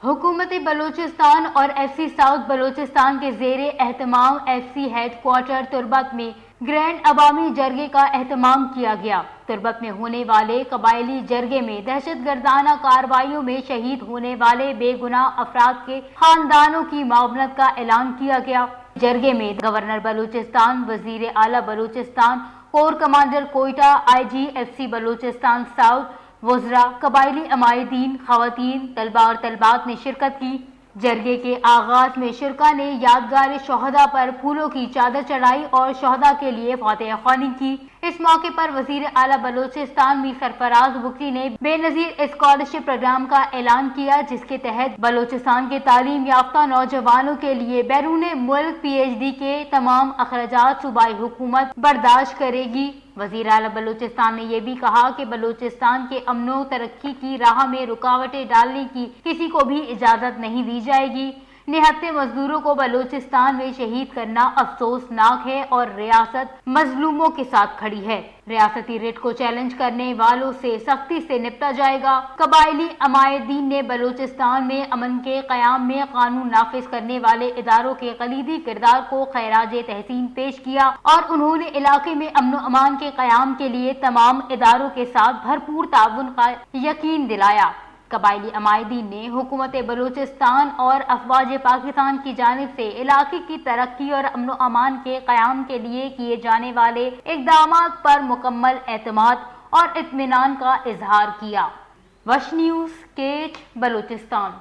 حکومت بلوچستان اور F C south Balochistan کے زیر اہتمام ایف سی ہیڈ کوارٹر تربت میں گرینڈ عوامی جرگے کا اہتمام کیا گیا۔ تربت میں ہونے والے قبائلی جرگے میں دہشت گردانہ کارروائیوں میں شہید ہونے والے بے گناہ افراد کے خاندانوں کی معاونت کا اعلان کیا گیا۔ جرگے میں گورنر بلوچستان، وزیر اعلیٰ بلوچستان، کور کمانڈر کوئٹہ، آئی جی ایف سی بلوچستان ساؤتھ، وزراء، قبائلی عمائدین، خواتین، طلباء اور طالبات نے شرکت کی۔ جرگے کے آغاز میں شرکاء نے یادگار شہداء پر پھولوں کی چادر چڑھائی اور شہداء کے لیے فاتحہ خوانی کی۔ اس موقع پر وزیر اعلیٰ بلوچستان میر سرفراز بگٹی نے بے نظیر اسکالرشپ پروگرام کا اعلان کیا، جس کے تحت بلوچستان کے تعلیم یافتہ نوجوانوں کے لیے بیرون ملک پی ایچ ڈی کے تمام اخراجات صوبائی حکومت برداشت کرے گی۔ وزیر اعلیٰ بلوچستان نے یہ بھی کہا کہ بلوچستان کے امن و ترقی کی راہ میں رکاوٹیں ڈالنے کی کسی کو بھی اجازت نہیں دی جائے گی۔ نہتے مزدوروں کو بلوچستان میں شہید کرنا افسوسناک ہے اور ریاست مظلوموں کے ساتھ کھڑی ہے۔ ریاستی ریٹ کو چیلنج کرنے والوں سے سختی سے نپٹا جائے گا۔ قبائلی عمائدین نے بلوچستان میں امن کے قیام میں قانون نافذ کرنے والے اداروں کے کلیدی کردار کو خراج تحسین پیش کیا اور انہوں نے علاقے میں امن و امان کے قیام کے لیے تمام اداروں کے ساتھ بھرپور تعاون کا یقین دلایا۔ قبائلی عمائدین نے حکومت بلوچستان اور افواج پاکستان کی جانب سے علاقے کی ترقی اور امن و امان کے قیام کے لیے کیے جانے والے اقدامات پر مکمل اعتماد اور اطمینان کا اظہار کیا۔ وش نیوز کیچ، بلوچستان۔